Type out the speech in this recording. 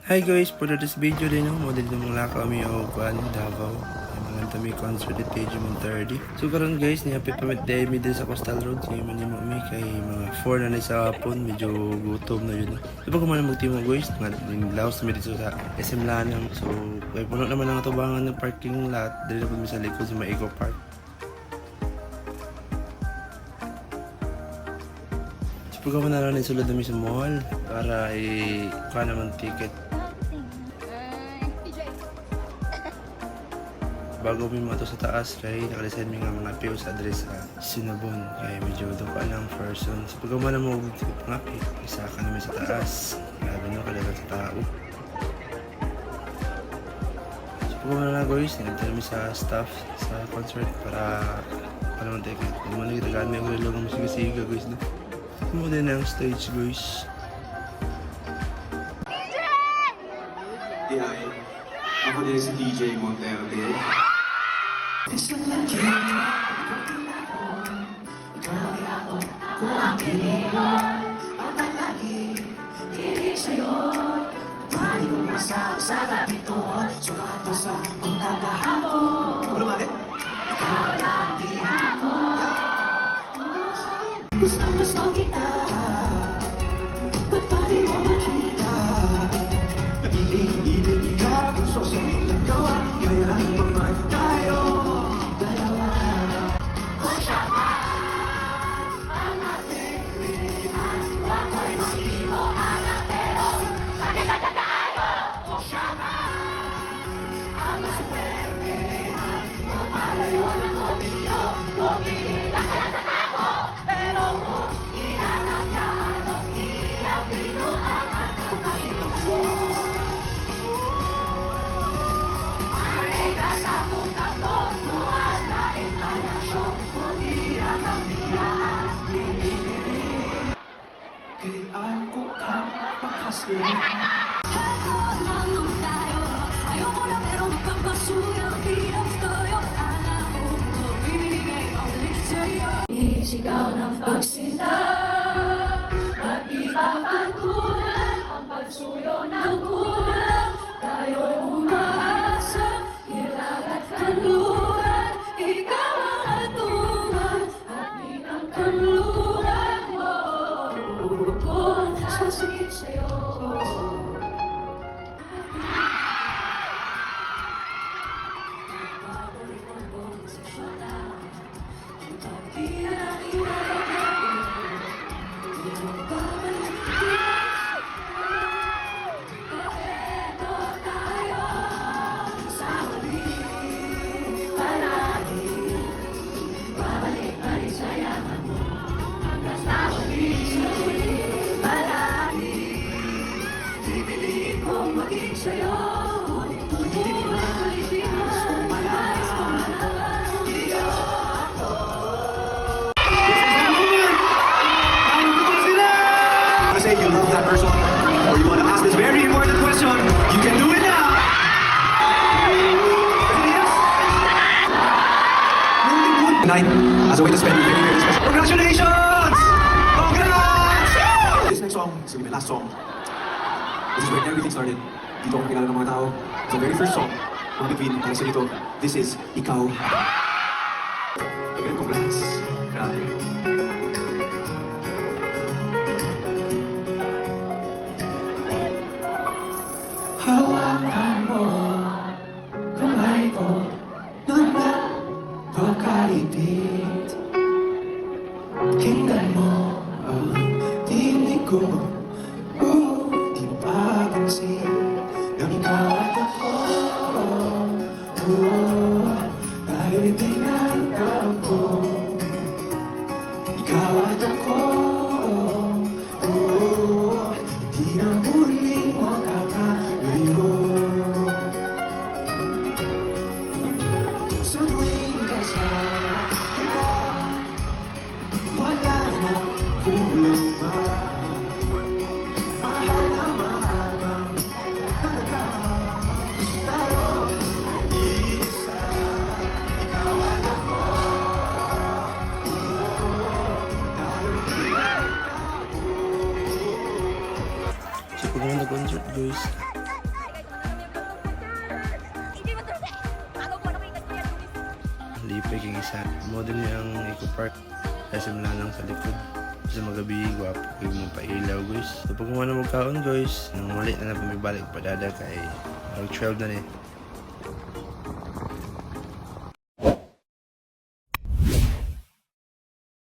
Hi guys, for this video din mo din mula kami o kuan Davao. Mga kami concert at Tejo Montardi. So karon guys, ni happy pamit day mi din sa Coastal Road kay manimo mi kay mga 4 na sa hapon, medyo gutom na yun. So pag man magtimo guys, nga laos mi dito sa SM Lanam. So kay puno naman ang atubangan ng parking lot dili na mi sa likod sa Eco Park. So pag man na rin sulod mi sa mall para kuha naman ticket. Bago mi mga to sa taas kay nakalisan mi nga mga PO sa address sa Sinabon kay medyo doon pa lang person. So pag umana mo nga isa ka naman sa taas. Grabe no, kalaga sa tao. So pag umana na guys, nagtala mi sa staff sa concert para naman tayo. Hindi mo nagitagaan may ulo ng musika guys. No? Mo din ang stage guys. Hi, ako din si DJ Montero din. Gusto kita, ba't pa di mo makita? Iling-iling ka, gusto sa ilang gawa, kaya naman tayo dalawa. Kung siya ka, ang ating pilihan, ako'y masimo anak, pero sakit tayo. Kung siya ka, ang maswertehan, malayo ng obisyo, pumila ka lang sa tako, pero kung ihanap niya, ano, iyang binuang ang kapatid mo. Kailan ko ka pakasya? Lang tayo, ayoko na pero magpapasura, hirap tayo. Alam ko, bibigay ang ulit sa'yo. Isigaw ng pagsinta, at ipapatulan ang pagsuyo ng kulang. Tayo'y umaasa, hilagat kanluran, ikaw ang atungan, at ninang kanluran mo. Sasakit sa'yo. Say you love that person, or you want to ask this very important question, you can do it now. Tonight, as a way to spend your very special. Congratulations! Congrats! This next song is gonna be the last song. This is where everything started. Dito ako nakilala ng mga tao. The very first song, mga between, para sa dito, this is Ikaw. Again, congrats. Grabe. Hawakan mo kamay ko nang napakainit. Tingnan mo ang tinig ko, di mo papansin na ikaw at ako. Tayo'y pinagkampo, ikaw at ako. Di na muling makakalayo. Sa tuwing kasama kita, wala na kulang pa. Mahal na mahal talaga tayo. Isa, ikaw at ako. So pag man nag-concert guys, Lipay king isa. Model niya ang Eco Park. Kasi mula lang sa likod. Sa magabi, guwapo kayo mo pailaw guys. So pag kumana magkaon guys, nang muli na lang pumibalik padada kay mag-12 na niya.